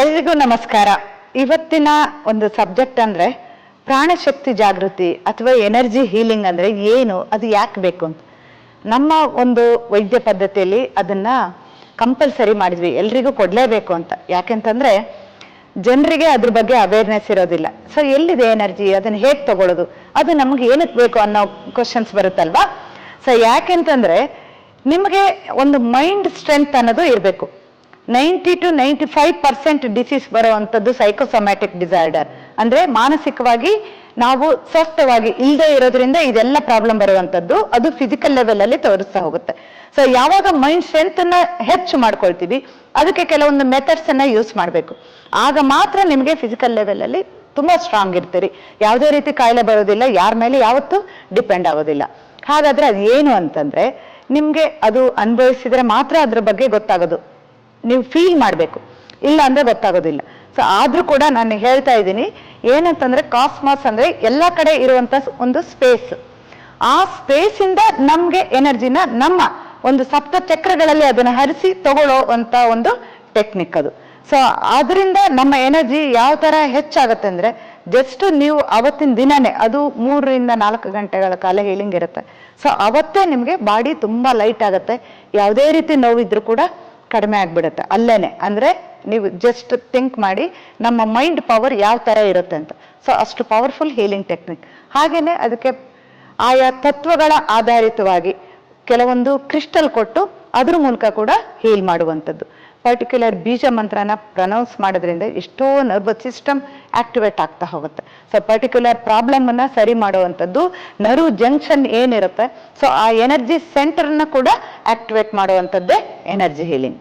ಎಲ್ರಿಗೂ ನಮಸ್ಕಾರ. ಇವತ್ತಿನ ಒಂದು ಸಬ್ಜೆಕ್ಟ್ ಅಂದ್ರೆ ಪ್ರಾಣಶಕ್ತಿ ಜಾಗೃತಿ ಅಥವಾ ಎನರ್ಜಿ ಹೀಲಿಂಗ್ ಅಂದ್ರೆ ಏನು, ಅದು ಯಾಕೆ ಬೇಕು ಅಂತ. ನಮ್ಮ ಒಂದು ವೈದ್ಯ ಪದ್ಧತಿಯಲ್ಲಿ ಅದನ್ನ ಕಂಪಲ್ಸರಿ ಮಾಡಿದ್ವಿ, ಎಲ್ರಿಗೂ ಕೊಡ್ಲೇಬೇಕು ಅಂತ. ಯಾಕೆಂತಂದ್ರೆ ಜನರಿಗೆ ಅದ್ರ ಬಗ್ಗೆ ಅವೇರ್ನೆಸ್ ಇರೋದಿಲ್ಲ. ಸೊ ಎಲ್ಲಿದೆ ಎನರ್ಜಿ, ಅದನ್ನ ಹೇಗೆ ತಗೊಳ್ಳೋದು, ಅದು ನಮ್ಗೆ ಏನಕ್ಕೆ ಬೇಕು ಅನ್ನೋ ಕ್ವಶನ್ಸ್ ಬರುತ್ತಲ್ವಾ. ಸೊ ಯಾಕೆಂತಂದ್ರೆ ನಿಮಗೆ ಒಂದು ಮೈಂಡ್ ಸ್ಟ್ರೆಂತ್ ಅನ್ನೋದು ಇರಬೇಕು. 90 to 95% ಡಿಸೀಸ್ ಬರುವಂಥದ್ದು ಸೈಕೋಸೊಮ್ಯಾಟಿಕ್ ಡಿಸಾರ್ಡರ್, ಅಂದ್ರೆ ಮಾನಸಿಕವಾಗಿ ನಾವು ಸ್ವಸ್ಥವಾಗಿ ಇಲ್ಲದೆ ಇರೋದ್ರಿಂದ ಇದೆಲ್ಲ ಪ್ರಾಬ್ಲಮ್ ಬರುವಂಥದ್ದು. ಅದು ಫಿಸಿಕಲ್ ಲೆವೆಲ್ ಅಲ್ಲಿ ತೋರಿಸ್ತಾ ಹೋಗುತ್ತೆ. ಸೊ ಯಾವಾಗ ಮೈಂಡ್ ಸ್ಟ್ರೆಂತ್ ಅನ್ನ ಹೆಚ್ಚು ಮಾಡ್ಕೊಳ್ತೀವಿ, ಅದಕ್ಕೆ ಕೆಲವೊಂದು ಮೆಥಡ್ಸ್ ಅನ್ನ ಯೂಸ್ ಮಾಡಬೇಕು. ಆಗ ಮಾತ್ರ ನಿಮಗೆ ಫಿಸಿಕಲ್ ಲೆವೆಲ್ ಅಲ್ಲಿ ತುಂಬಾ ಸ್ಟ್ರಾಂಗ್ ಇರ್ತೀರಿ, ಯಾವುದೇ ರೀತಿ ಕಾಯಿಲೆ ಬರೋದಿಲ್ಲ, ಯಾರ ಮೇಲೆ ಯಾವತ್ತೂ ಡಿಪೆಂಡ್ ಆಗೋದಿಲ್ಲ. ಹಾಗಾದ್ರೆ ಅದು ಏನು ಅಂತಂದ್ರೆ ನಿಮ್ಗೆ ಅದು ಅನುಭವಿಸಿದ್ರೆ ಮಾತ್ರ ಅದ್ರ ಬಗ್ಗೆ ಗೊತ್ತಾಗೋದು, ನೀವು ಫೀಲ್ ಮಾಡಬೇಕು, ಇಲ್ಲ ಅಂದ್ರೆ ಗೊತ್ತಾಗೋದಿಲ್ಲ. ಸೊ ಆದ್ರೂ ಕೂಡ ನಾನು ಹೇಳ್ತಾ ಇದ್ದೀನಿ ಏನಂತಂದ್ರೆ ಕಾಸ್ಮಾಸ್ ಅಂದ್ರೆ ಎಲ್ಲ ಕಡೆ ಇರುವಂತ ಒಂದು ಸ್ಪೇಸ್. ಆ ಸ್ಪೇಸ್ ಇಂದ ನಮ್ಗೆ ಎನರ್ಜಿನ ನಮ್ಮ ಒಂದು ಸಪ್ತ ಚಕ್ರಗಳಲ್ಲಿ ಅದನ್ನ ಹರಿಸಿ ತಗೊಳ್ಳೋ ಅಂತ ಒಂದು ಟೆಕ್ನಿಕ್ ಅದು. ಸೊ ಅದರಿಂದ ನಮ್ಮ ಎನರ್ಜಿ ಯಾವ ತರ ಹೆಚ್ಚಾಗತ್ತೆ ಅಂದ್ರೆ ಜಸ್ಟ್ ನೀವು ಅವತ್ತಿನ ದಿನನೇ, ಅದು 3 ರಿಂದ 4 ಗಂಟೆಗಳ ಕಾಲ ಹೀಲಿಂಗ್ ಇರುತ್ತೆ. ಸೊ ಅವತ್ತೇ ನಿಮ್ಗೆ ಬಾಡಿ ತುಂಬಾ ಲೈಟ್ ಆಗುತ್ತೆ, ಯಾವುದೇ ರೀತಿ ನೋವಿದ್ರು ಕೂಡ ಕಡಿಮೆ ಆಗ್ಬಿಡುತ್ತೆ ಅಲ್ಲೇನೆ. ಅಂದ್ರೆ ನೀವು ಜಸ್ಟ್ ಥಿಂಕ್ ಮಾಡಿ ನಮ್ಮ ಮೈಂಡ್ ಪವರ್ ಯಾವ ತರ ಇರುತ್ತೆ ಅಂತ. ಸೊ ಅಷ್ಟು ಪವರ್ಫುಲ್ ಹೀಲಿಂಗ್ ಟೆಕ್ನಿಕ್. ಹಾಗೇನೆ ಅದಕ್ಕೆ ಆಯಾ ತತ್ವಗಳ ಆಧಾರಿತವಾಗಿ ಕೆಲವೊಂದು ಕ್ರಿಸ್ಟಲ್ ಕೊಟ್ಟು ಅದ್ರ ಮೂಲಕ ಕೂಡ ಹೀಲ್ ಮಾಡುವಂಥದ್ದು. ಪರ್ಟಿಕ್ಯುಲರ್ ಬೀಜ ಮಂತ್ರನ ಪ್ರನೌನ್ಸ್ ಮಾಡೋದ್ರಿಂದ ಎಷ್ಟೋ ನರ್ವಸ್ ಸಿಸ್ಟಮ್ ಆಕ್ಟಿವೇಟ್ ಆಗ್ತಾ ಹೋಗುತ್ತೆ. ಸೊ ಪರ್ಟಿಕ್ಯುಲರ್ ಪ್ರಾಬ್ಲಮ್ ಅನ್ನ ಸರಿ ಮಾಡುವಂಥದ್ದು ನರ್ವ್ ಜಂಕ್ಷನ್ ಏನಿರುತ್ತೆ, ಸೊ ಆ ಎನರ್ಜಿ ಸೆಂಟರ್ನ ಕೂಡ ಆಕ್ಟಿವೇಟ್ ಮಾಡುವಂಥದ್ದೇ ಎನರ್ಜಿ ಹೀಲಿಂಗ್.